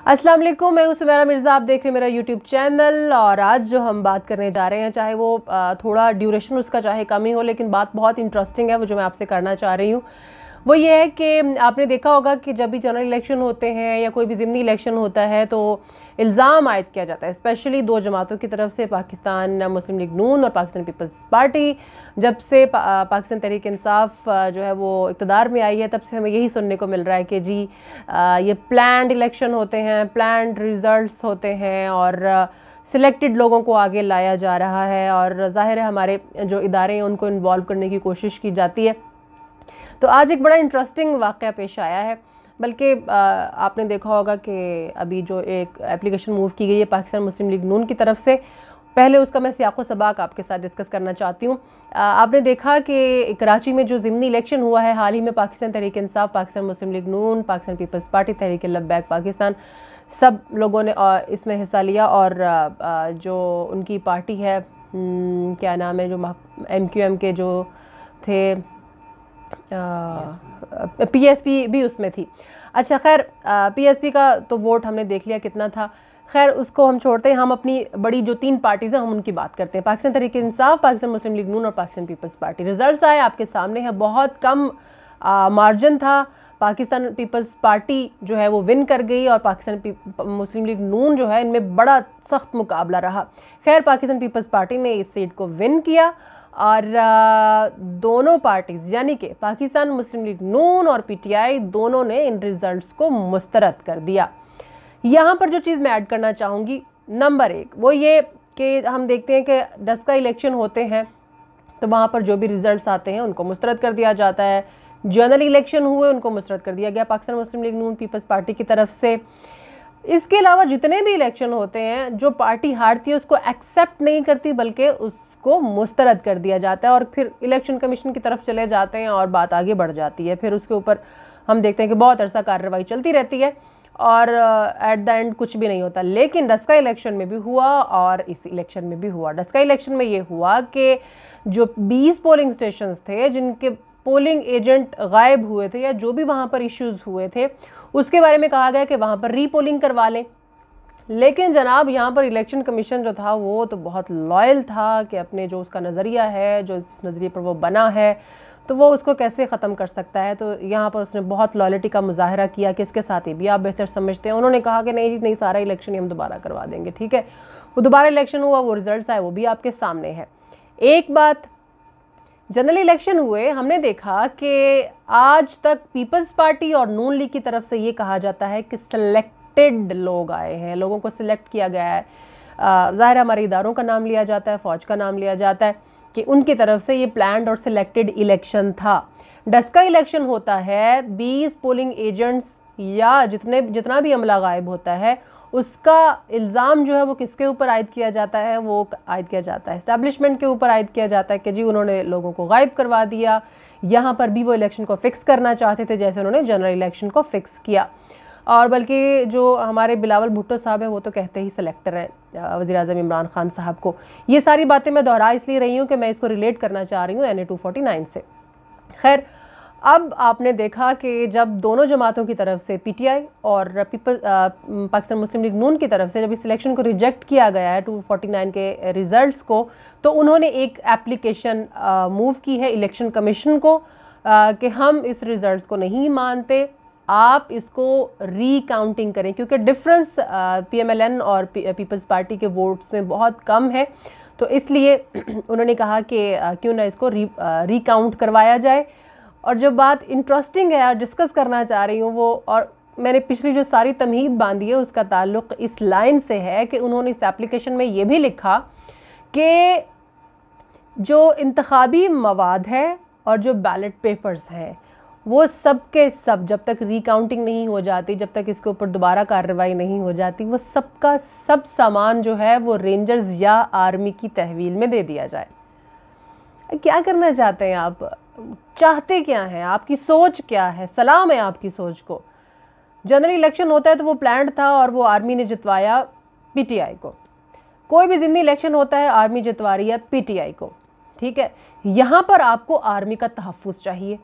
अस्सलाम वालेकुम, मैं हूं सुमेरा मिर्ज़ा। आप देख रहे हैं मेरा यूट्यूब चैनल। और आज जो हम बात करने जा रहे हैं, चाहे वो थोड़ा ड्यूरेशन उसका चाहे कम ही हो, लेकिन बात बहुत इंटरेस्टिंग है वो जो मैं आपसे करना चाह रही हूँ। वो ये है कि आपने देखा होगा कि जब भी जनरल इलेक्शन होते हैं या कोई भी ज़िमनी इलेक्शन होता है तो इल्ज़ाम आयद किया जाता है, स्पेशली दो जमातों की तरफ से, पाकिस्तान मुस्लिम लीग नून और पाकिस्तान पीपल्स पार्टी। जब से पाकिस्तान तहरीक इंसाफ जो है वो इक़्तिदार में आई है, तब से हमें यही सुनने को मिल रहा है कि जी ये प्लान्ड इलेक्शन होते हैं, प्लान्ड रिज़ल्ट्स होते हैं और सिलेक्टेड लोगों को आगे लाया जा रहा है और ज़ाहिर है हमारे जो इदारे हैं उनको इन्वॉल्व करने की कोशिश की जाती है। तो आज एक बड़ा इंटरेस्टिंग वाक़या पेश आया है। बल्कि आपने देखा होगा कि अभी जो एक एप्लीकेशन मूव की गई है पाकिस्तान मुस्लिम लीग नून की तरफ से, पहले उसका मैं सियाक़ो सबाक आपके साथ डिस्कस करना चाहती हूँ। आपने देखा कि कराची में जो ज़िमनी इलेक्शन हुआ है हाल ही में, पाकिस्तान तहरीक इंसाफ, पाकिस्तान मुस्लिम लीग नून, पाकिस्तान पीपल्स पार्टी, तहरीक लब्बैक पाकिस्तान, सब लोगों ने इसमें हिस्सा लिया। और जो उनकी पार्टी है, क्या नाम है, जो MQM के जो थे, PSP भी उसमें थी। अच्छा, खैर PSP का तो वोट हमने देख लिया कितना था। खैर उसको हम छोड़ते हैं, हम अपनी बड़ी जो तीन पार्टीज़ हैं हम उनकी बात करते हैं। पाकिस्तान तहरीक इंसाफ, पाकिस्तान मुस्लिम लीग नून और पाकिस्तान पीपल्स पार्टी। रिजल्ट्स आए आपके सामने हैं, बहुत कम मार्जिन था। पाकिस्तान पीपल्स पार्टी जो है वो विन कर गई और पाकिस्तान मुस्लिम लीग नून जो है इनमें बड़ा सख्त मुकाबला रहा। खैर पाकिस्तान पीपल्स पार्टी ने इस सीट को विन किया और दोनों पार्टीज़ यानी कि पाकिस्तान मुस्लिम लीग नून और PTI दोनों ने इन रिज़ल्ट्स को मुस्तरद कर दिया। यहाँ पर जो चीज़ मैं ऐड करना चाहूँगी, नंबर 1 वो ये कि हम देखते हैं कि डस्का इलेक्शन होते हैं तो वहाँ पर जो भी रिज़ल्ट्स आते हैं उनको मुस्तरद कर दिया जाता है। जनरल इलेक्शन हुए उनको मुस्तरद कर दिया गया पाकिस्तान मुस्लिम लीग नून पीपल्स पार्टी की तरफ से। इसके अलावा जितने भी इलेक्शन होते हैं, जो पार्टी हारती है उसको एक्सेप्ट नहीं करती बल्कि उसको मुस्तरद कर दिया जाता है और फिर इलेक्शन कमीशन की तरफ चले जाते हैं और बात आगे बढ़ जाती है। फिर उसके ऊपर हम देखते हैं कि बहुत अरसा कार्रवाई चलती रहती है और एट द एंड कुछ भी नहीं होता। लेकिन डस्का इलेक्शन में भी हुआ और इस इलेक्शन में भी हुआ। डस्का इलेक्शन में ये हुआ कि जो 20 पोलिंग स्टेशंस थे जिनके पोलिंग एजेंट गायब हुए थे या जो भी वहाँ पर इश्यूज़ हुए थे उसके बारे में कहा गया कि वहाँ पर रीपोलिंग करवा लें। लेकिन जनाब यहाँ पर इलेक्शन कमीशन जो था वो तो बहुत लॉयल था कि अपने जो उसका नज़रिया है, जो इस नज़रिए पर वो बना है, तो वो उसको कैसे ख़त्म कर सकता है। तो यहाँ पर उसने बहुत लॉयल्टी का मुजाहरा किया कि इसके साथ ये भी आप बेहतर समझते हैं। उन्होंने कहा कि नहीं नहीं, सारा इलेक्शन ही हम दोबारा करवा देंगे। ठीक है, वो दोबारा इलेक्शन हुआ, वो रिजल्ट आए, वो भी आपके सामने है। एक बात, जनरल इलेक्शन हुए, हमने देखा कि आज तक पीपल्स पार्टी और नून लीग की तरफ से ये कहा जाता है कि सिलेक्टेड लोग आए हैं, लोगों को सिलेक्ट किया गया है। ज़ाहिर हमारे इदारों का नाम लिया जाता है, फ़ौज का नाम लिया जाता है कि उनकी तरफ से ये प्लान्ड और सिलेक्टेड इलेक्शन था। डस्का इलेक्शन होता है, 20 पोलिंग एजेंट्स या जितना भी अमला गायब होता है उसका इल्ज़ाम जो है वो किसके ऊपर आयद किया जाता है, वो आयद किया जाता है इस्टेब्लिशमेंट के ऊपर आयद किया जाता है कि जी उन्होंने लोगों को गायब करवा दिया। यहाँ पर भी वो इलेक्शन को फ़िक्स करना चाहते थे जैसे उन्होंने जनरल इलेक्शन को फ़िक्स किया। और बल्कि जो हमारे बिलावल भुट्टो साहब हैं वो तो कहते ही सिलेक्टर हैं वज़ीर-ए-आज़म इमरान खान साहब को। ये सारी बातें मैं दोहरा इसलिए रही हूँ कि मैं इसको रिलेट करना चाह रही हूँ NA 249 से। खैर अब आपने देखा कि जब दोनों जमातों की तरफ से PTI और पाकिस्तान मुस्लिम लीग नून की तरफ से जब इस इलेक्शन को रिजेक्ट किया गया है 249 के रिज़ल्ट्स को, तो उन्होंने एक एप्लीकेशन मूव की है इलेक्शन कमीशन को कि हम इस रिज़ल्ट्स को नहीं मानते, आप इसको रीकाउंटिंग करें, क्योंकि डिफरेंस PMLN और पीपल्स पार्टी के वोट्स में बहुत कम है। तो इसलिए उन्होंने कहा कि क्यों ना इसको रीकाउंट करवाया जाए। और जो बात इंटरेस्टिंग है और डिस्कस करना चाह रही हूँ वो, और मैंने पिछली जो सारी तमहीद बांधी है उसका ताल्लुक़ इस लाइन से है कि उन्होंने इस एप्लीकेशन में ये भी लिखा कि जो इंतखाबी मवाद है और जो बैलेट पेपर्स हैं वो सब के सब जब तक रीकाउंटिंग नहीं हो जाती, जब तक इसके ऊपर दोबारा कार्रवाई नहीं हो जाती, वो सबका सब सामान जो है वो रेंजर्स या आर्मी की तहवील में दे दिया जाए। क्या करना चाहते हैं आप? चाहते क्या हैं? आपकी सोच क्या है? सलाम है आपकी सोच को। जनरल इलेक्शन होता है तो वो प्लान्ड था और वो आर्मी ने जितवाया PTI को। कोई भी ज़िमनी इलेक्शन होता है आर्मी जितवा रही है PTI को। ठीक है, यहाँ पर आपको आर्मी का तहफ़्फ़ुज़ चाहिए।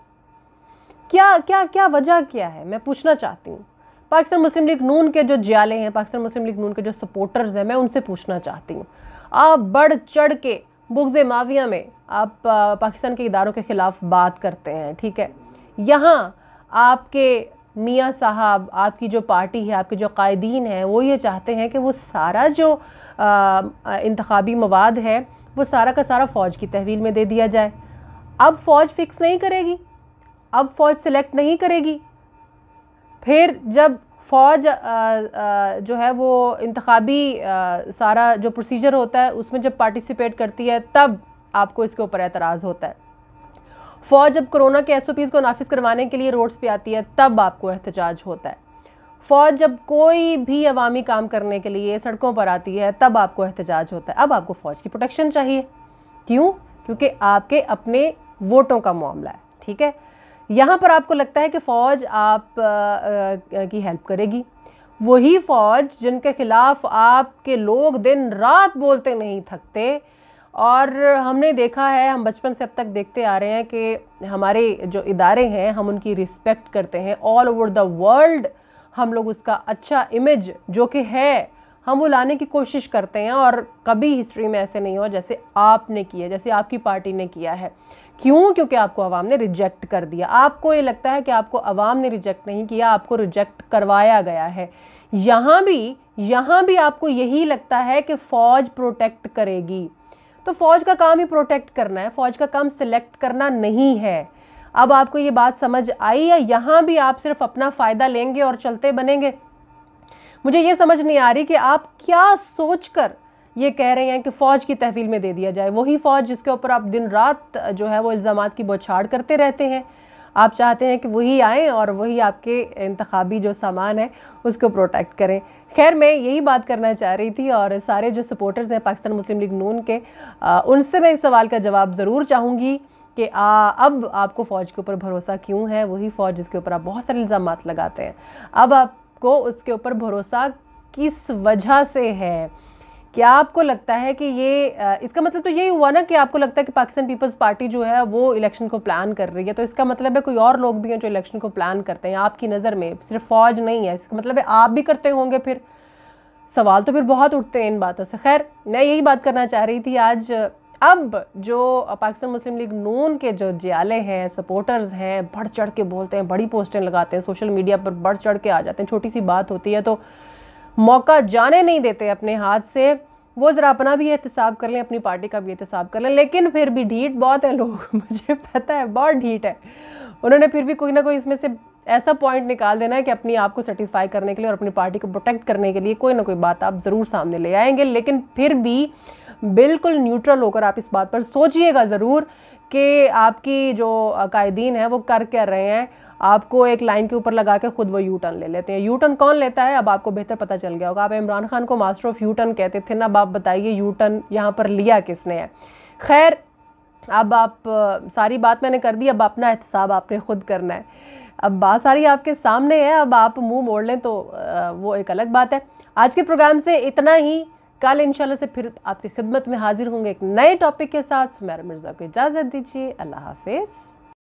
क्या क्या क्या वजह क्या है, मैं पूछना चाहती हूँ। पाकिस्तान मुस्लिम लीग नून के जो जियाले हैं, पाकिस्तान मुस्लिम लीग नून के जो सपोर्टर्स हैं, मैं उनसे पूछना चाहती हूँ, आप बढ़ चढ़ के बुग़्ज़ माविया में आप पाकिस्तान के इदारों के ख़िलाफ़ बात करते हैं, ठीक है। यहाँ आपके मियाँ साहब, आपकी जो पार्टी है, आपके जो कायदीन हैं, वो ये चाहते हैं कि वो सारा जो इंतखाबी मवाद है वो सारा का सारा फ़ौज की तहवील में दे दिया जाए। अब फ़ौज फिक्स नहीं करेगी, अब फ़ौज सेलेक्ट नहीं करेगी। फिर जब फ़ौज जो है वो इंतखाबी सारा जो प्रोसीजर होता है उसमें जब पार्टिसिपेट करती है, तब आपको इसके ऊपर एतराज़ होता है। फ़ौज जब कोरोना के SOPs को नाफिज करवाने के लिए रोड्स पे आती है, तब आपको एहतजाज होता है। फ़ौज जब कोई भी अवामी काम करने के लिए सड़कों पर आती है, तब आपको एहतजाज होता है। अब आपको फ़ौज की प्रोटेक्शन चाहिए। क्यों? क्योंकि आपके अपने वोटों का मामला है, ठीक है। यहाँ पर आपको लगता है कि फ़ौज आप की हेल्प करेगी। वही फ़ौज जिनके ख़िलाफ़ आपके लोग दिन रात बोलते नहीं थकते, और हमने देखा है, हम बचपन से अब तक देखते आ रहे हैं कि हमारे जो इदारे हैं हम उनकी रिस्पेक्ट करते हैं। ऑल ओवर द वर्ल्ड हम लोग उसका अच्छा इमेज जो कि है हम वो लाने की कोशिश करते हैं, और कभी हिस्ट्री में ऐसे नहीं हुआ जैसे आपने किया, जैसे आपकी पार्टी ने किया है। क्यों? क्योंकि आपको आवाम ने रिजेक्ट कर दिया। आपको ये लगता है कि आपको आवाम ने रिजेक्ट नहीं किया, आपको रिजेक्ट करवाया गया है। यहाँ भी आपको यही लगता है कि फ़ौज प्रोटेक्ट करेगी। तो फ़ौज का काम ही प्रोटेक्ट करना है, फ़ौज का काम सिलेक्ट करना नहीं है। अब आपको ये बात समझ आई, या यहाँ भी आप सिर्फ अपना फ़ायदा लेंगे और चलते बनेंगे? मुझे ये समझ नहीं आ रही कि आप क्या सोचकर ये कह रहे हैं कि फ़ौज की तहवील में दे दिया जाए। वही फ़ौज जिसके ऊपर आप दिन रात जो है वो इल्ज़ामात की बौछार करते रहते हैं। आप चाहते हैं कि वही आएँ और वही आपके इंतखाबी जो सामान है उसको प्रोटेक्ट करें। खैर, मैं यही बात करना चाह रही थी, और सारे जो सपोर्टर्स हैं पाकिस्तान मुस्लिम लीग नून के, उनसे मैं इस सवाल का जवाब ज़रूर चाहूँगी कि अब आपको फ़ौज के ऊपर भरोसा क्यों है? वही फ़ौज जिसके ऊपर आप बहुत सारे इल्ज़ामात लगाते हैं, अब आपको उसके ऊपर भरोसा किस वजह से है? क्या आपको लगता है कि ये इसका मतलब तो यही हुआ ना कि आपको लगता है कि पाकिस्तान पीपल्स पार्टी जो है वो इलेक्शन को प्लान कर रही है, तो इसका मतलब है कोई और लोग भी हैं जो इलेक्शन को प्लान करते हैं आपकी नज़र में, सिर्फ फ़ौज नहीं है। इसका मतलब है आप भी करते होंगे। फिर सवाल तो फिर बहुत उठते हैं इन बातों से। खैर, मैं यही बात करना चाह रही थी आज। अब जो पाकिस्तान मुस्लिम लीग नून के जो जियाले हैं, सपोर्टर्स हैं, बढ़ चढ़ के बोलते हैं, बड़ी पोस्टें लगाते हैं, सोशल मीडिया पर बढ़ चढ़ के आ जाते हैं, छोटी सी बात होती है तो मौका जाने नहीं देते अपने हाथ से। वो ज़रा अपना भी एहतसाब कर लें, अपनी पार्टी का भी एहतसाब कर लें, लेकिन फिर भी ढीठ बहुत है लोग मुझे पता है, बहुत ढीठ है। उन्होंने फिर भी कोई ना कोई इसमें से ऐसा पॉइंट निकाल देना है कि अपनी आप को सेटिस्फाई करने के लिए और अपनी पार्टी को प्रोटेक्ट करने के लिए कोई ना कोई बात आप ज़रूर सामने ले आएंगे। लेकिन फिर भी बिल्कुल न्यूट्रल होकर आप इस बात पर सोचिएगा ज़रूर कि आपकी जो कायदीन है वो कर क्या रहे हैं। आपको एक लाइन के ऊपर लगा के खुद वो यू टर्न ले लेते हैं। यू टर्न कौन लेता है अब आपको बेहतर पता चल गया होगा। आप इमरान खान को मास्टर ऑफ यू टर्न कहते थे ना, अब आप बताइए यू टर्न यहाँ पर लिया किसने है। खैर, अब आप सारी बात मैंने कर दी, अब अपना एहतसाब आपने खुद करना है। अब बात सारी आपके सामने है, अब आप मुंह मोड़ लें तो वो एक अलग बात है। आज के प्रोग्राम से इतना ही। कल इंशाल्लाह से फिर आपकी खिदमत में हाजिर होंगे एक नए टॉपिक के साथ। सुमेरा मिर्ज़ा को इजाज़त दीजिए। अल्लाह हाफिज़।